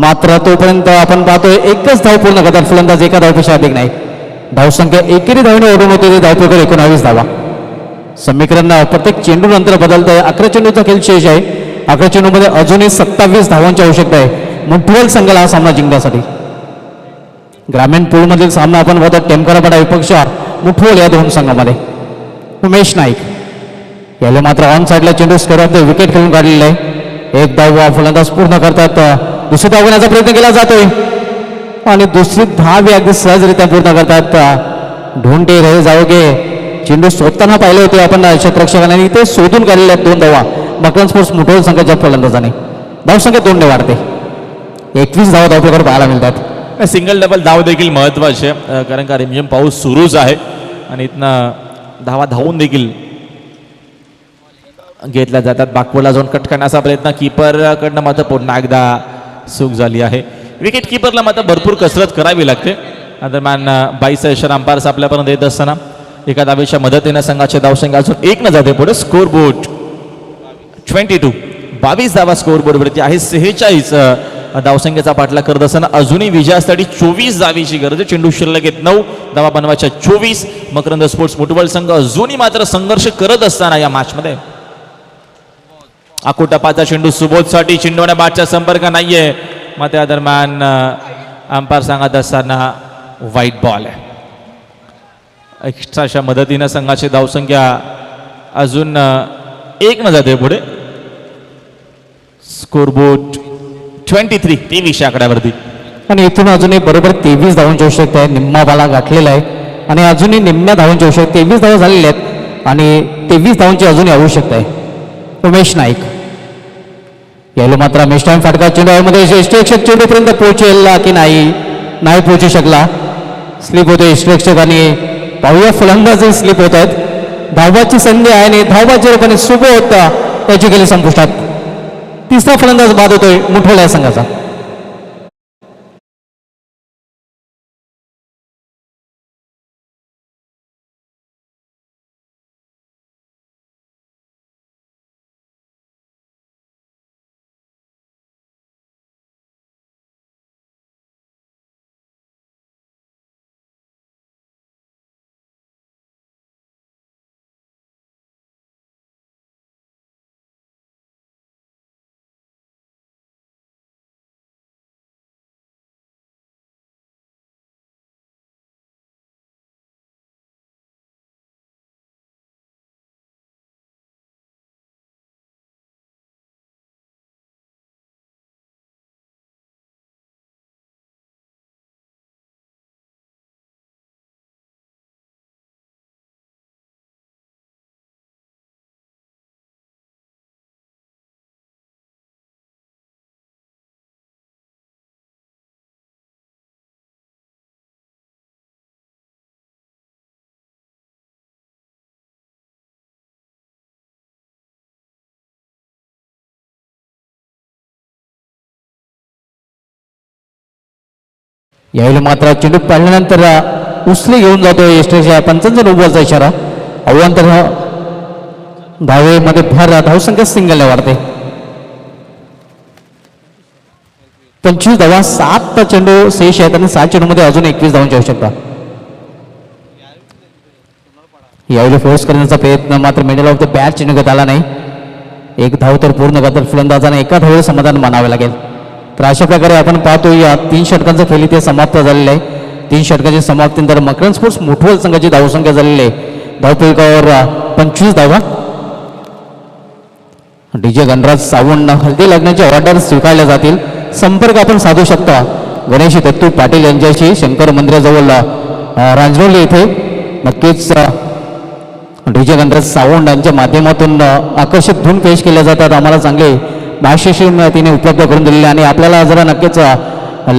मात्र तोपर्यंत आपण पाहतोय एकच धाव पूर्ण करतात फलंदाज. एका धावपेक्षा अधिक नाही. धावसंख्या एकेरी धावने ओढून होते. धावपैकी 19 धावा. समीकरण प्रत्येक चेंडू नंतर बदलत आहे. 11 चेंडूचा खेळ शेष आहे. 11 चेंडूमध्ये अजूनही 27 धावांची आवश्यकता आहे मुठवल संघाला हा सामना जिंकण्यासाठी. ग्रामीण पूलमधील सामना आपण पाहतो टेमकरपाडा विपक्ष मुठवल या दोन संघामध्ये. उमेश नाईक याला मात्र ऑन साईडला चेंडू स्कोरवर विकेट खेळून काढलेला आहे. एक धाव फलंदाज पूर्ण करतात. दुसरी धाव घेण्याचा प्रयत्न केला जातोय आणि दुसरी धाव अगदी सहजरित्या पूर्ण करतात ढूंढते रहे जाओगे चेंडू शोधताना पाहिले होते आपण क्षेत्ररक्षकांनी ते शोधून काढलेले आहेत 2 धावा मकरंद स्पोर्ट्स मुठोल संघाच्या फलंदाजाने. धावसंख्या 2 ने वाढते. 21 धावा धावफलकावर पाहायला मिळतात. सिंगल डबल धाव देखील महत्वाचे कारण का रिमझिम पाऊस सुरूच आहे आणि इथनं धावा धावून देखील घेतल्या जातात. बागपूरला जाऊन कट करण्याचा प्रयत्न कीपरकडनं मात्र पुन्हा एकदा चूक झाली आहे. विकेट किपरला मात्र भरपूर कसरत करावी लागते. दरम्यान 22 इशारा अंपायर्स आपल्यापर्यंत येत असताना एका धावेच्या मदतीने संघाचे धावसंख्या अजून 1 न जाते पुढे. स्कोर बोर्ड 22 धावा स्कोर बोर्डवरती आहे. 46 धावसंख्येचा पाठलाग करत असताना अजूनही विजयासाठी 24 धावेची गरज आहे. चेंडू शिल्लक आहेत 9 धावा बनवायच्या 24. मकरंद स्पोर्ट्स मुठवल संघ अजूनही मात्र संघर्ष करत असताना या मॅचमध्ये आकुटपाचा चेंडू सुबोधसाठी चेंडूने बाटचा संपर्क नाहीये. मग त्या दरम्यान अंपायर सांगत असताना व्हाईट बॉल आहे. एक्स्ट्राच्या मदतीनं संघाची धावसंख्या अजून 1 न जाते पुढे. स्कोरबोर्ड 23 आकड्यावरती आणि इथून अजूनही बरोबर 23 धावांची आवश्यकता आहे. निम्मा बाला गाठलेला आहे आणि अजूनही निम्म्या धावांची आवश्यकता 23 धावा झालेल्या आहेत आणि 23 धावांची अजूनही आवश्यकता आहे. उमेश नाईक यायला मात्र रमेश टाइम फाटका चेंडूमध्ये यष्टीरक्षक चेंडूपर्यंत पोहोचेल की नाही पोहोचू शकला. स्लिप होते यष्टीरक्षक आणि पाहूया फलंदाजी स्लिप होत आहेत. धावाची संधी आहे आणि धावाच्या रूपाने सुबोध त्याची गेली संपुष्टात. तिसरा फलंदाज बाद होतोय मुठवल या संघाचा. यावेळी मात्र चेंडू पाळल्यानंतर उसली घेऊन जातो यष्टीच्या पंचांचा नोबलचा इशारा. अवांतर धावेमध्ये भर धावसंख्या सिंगलने वाढते. 25 धावा 7 चेंडू शेष आहेत आणि 7 चेंडूमध्ये अजून 21 धावांची आवश्यकता. यावेळी फोर्स करण्याचा प्रयत्न मात्र मिडल ऑफ द बॅट चेंडू घेता आला नाही. 1 धाव तर पूर्ण करतात फलंदाजाने एका धावेवर समाधान मानावे लागेल. तर अशा प्रकारे आपण पाहतो या 3 षटकांचं खेळ इथे समाप्त झालेलं आहे. 3 षटकांची समाप्तीनंतर मकरंद स्पोर्ट्स मुठवल संघाची धावसंख्या झालेली आहे धावफलकावर 25 धावा. डीजे गणराज सावंत हल्दी लागण्याचे ऑर्डर स्वीकारले जातील. संपर्क आपण साधू शकता गणेश दत्तू पाटील यांच्याशी शंकर मंदिराजवळ रांजनोली इथे. नक्कीच डीजे गणराज सावंत यांच्या माध्यमातून आकर्षक धून पेश केल्या जातात. आम्हाला चांगले मार्गदर्शन तिने उपलब्ध करून दिलेले आणि आपल्याला जरा नक्कीच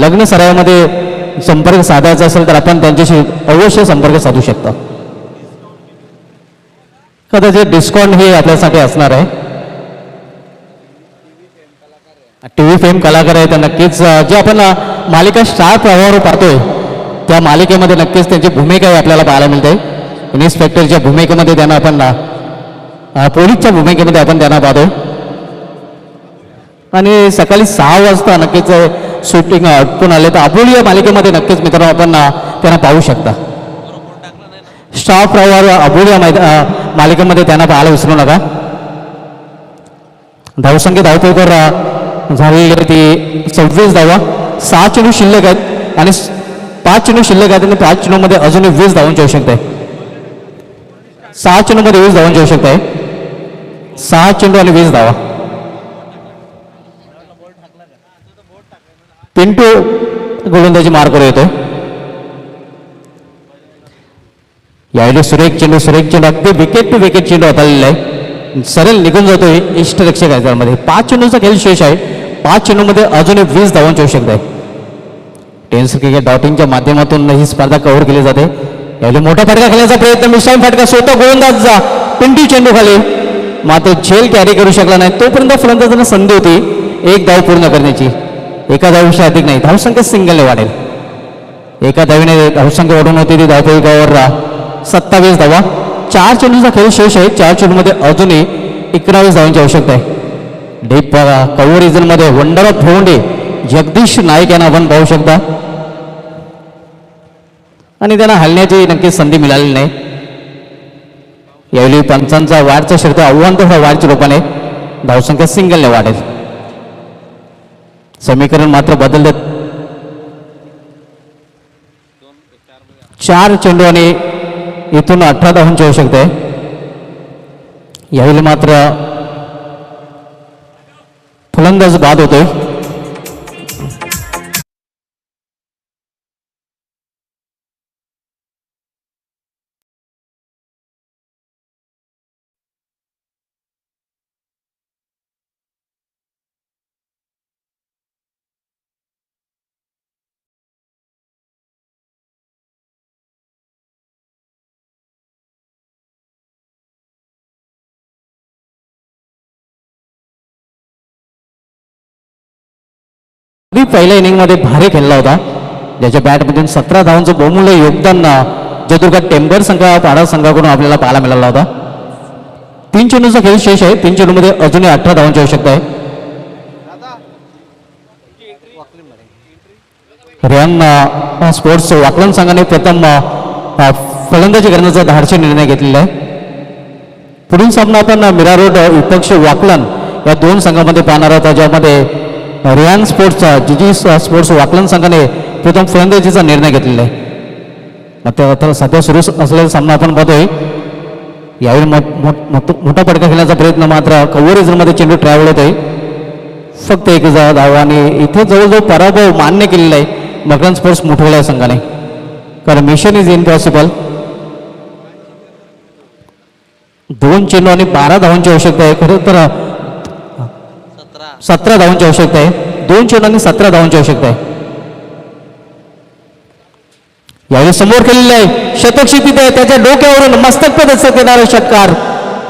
लग्न सरायामध्ये संपर्क साधायचा असेल तर आपण त्यांच्याशी अवश्य संपर्क साधू शकता. कदाचित डिस्काउंट हे आपल्यासाठी असणार आहे. TV फेम कलाकार आहे तर नक्कीच जे आपण मालिका स्टार प्रवाहावर पाहतोय त्या मालिकेमध्ये नक्कीच त्यांची भूमिका आपल्याला पाहायला मिळते. इन्स्पेक्टरच्या भूमिकेमध्ये त्यांना आपण पोलीसच्या भूमिकेमध्ये आपण त्यांना पाहतोय आणि सकाळी 6 वाजता नक्कीच शूटिंग आटपून आले तर आबोली या मालिकेमध्ये नक्कीच मित्रांनो आपण त्यांना पाहू शकता. स्टार प्रवाह आबोली या मालिकेमध्ये त्यांना पाहायला विसरू नका. धावसंख्या धावपैकर झालेली ती 26 धावा. 6 चेंडू शिल्लक आहेत आणि 5 चेंडू शिल्लक आहेत आणि 5 चेंडूमध्ये अजूनही 20 धावांची आवश्यकता आहे. 6 चेंडूमध्ये 20 धावांची आवश्यकता आहे. 6 चेंडू आणि 20 धावा. पिंटू गोलंदाजी मार्कवर येतोय. यावेळी सुरेख चेंडू अगदी विकेट टू विकेट चेंडू हाताळलेला आहे. सरळ निघून जातोय इष्टरक्षक मध्ये. 5 चेंडूचा खेळ शेष आहे. 5 चेंडूमध्ये अजूनही 20 धावांची आवश्यकता आहे. टेन्स क्रिकेट डॉटिंगच्या माध्यमातून ही स्पर्धा कव्हर केली जाते. यावेळी मोठा फटका खेळण्याचा प्रयत्न, मिश्राम फटका स्वतः गोलंदाजचा पिंटू चेंडू खाली, मात्र झेल कॅरी करू शकला नाही. तोपर्यंत फलंदाजांना संधी होती एक धाव पूर्ण करण्याची. एका धावेपेक्षा अधिक नाही. धावसंख्या सिंगलने वाढेल. एका धावेने धावसंख्या वाढून होती ती धावफलकावर 27 धावा. 4 चेंडूचा खेळ शेष आहे. 4 चेंडूमध्ये अजूनही 19 धावांची आवश्यकता आहे. डीप कव्हर रिजनमध्ये वंडर ऑफ भिवंडी जगदीश नाईक यांना आपण पाहू शकता आणि त्यांना हलण्याची नक्कीच संधी मिळालेली नाही. यावेळी पंचांचा वाढचा शर्त आव्हान तर वाढच्या रूपाने धावसंख्या सिंगलने वाढेल. समीकरण मात्र बदलत. 4 चेंडू आणि इथून 18 धावांची आवश्यकता आहे. यावेळी मात्र फलंदाज बाद होतोय. पहिल्या इनिंगमध्ये भारी खेळला होता, ज्याच्या बॅटमधून 17 धावांचं बहुमूल्य योगदान जयदुर्गा टेंबर पाडा संघाकडून आपल्याला पाहायला मिळाला होता. 3 चेंडूचा खेळ शेष आहे. 3 चेंडूमध्ये अजूनही 18 धावांची आवश्यकता आहे. रियान स्पोर्ट्स वाकलन संघाने प्रथम फलंदाजी करण्याचा धाडसी निर्णय घेतलेला आहे. पुढील सामना आपण मीरा रोड विपक्ष वाकलन या 2 संघामध्ये पाहणार आहोत, ज्यामध्ये रियान स्पोर्ट्सचा जीजी स्पोर्ट्स वाकलन संघाने प्रथम फलंदाजीचा निर्णय घेतलेला आहे. आता सध्या सुरू असलेला सामना आपण पाहतोय. यावेळी मोठा फटका खेळण्याचा प्रयत्न, मात्र कव्हर रिजनमध्ये चेंडू ट्रॅव्हल होत आहे. फक्त 1 धावा आणि इथे जवळजवळ पराभव मान्य केलेला आहे मकरंद स्पोर्ट्स मुठवल्या संघाने, कारण मिशन इज इम्पॉसिबल. 2 चेंडू आणि 12 धावांची आवश्यकता आहे. खरं तर 17 धावांची आवश्यकता आहे. 2 चेंडू आणि 17 धावांची आवश्यकता आहे. यावेळी समोर केलेले आहे शतक तिथे आहे. त्याच्या डोक्यावरून मस्तक प्रदर्शित येणारे षटकार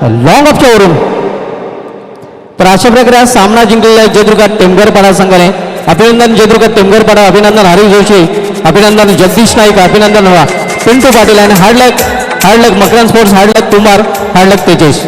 लॉंग ऑफच्या वरून. तर अशा प्रकारे हा सामना जिंकलेला आहे जयदुर्गा टेंभरपाडा संघाने. अभिनंदन जयदुर्गा टेंभरपाडा, अभिनंदन हरीश जोशी, अभिनंदन जगदीश नाईक, अभिनंदन पिंटू पाटील आणि हार्ड लक मकरंद स्पोर्ट्स, हार्ड लक कुमार, हार्ड लक तेजेश.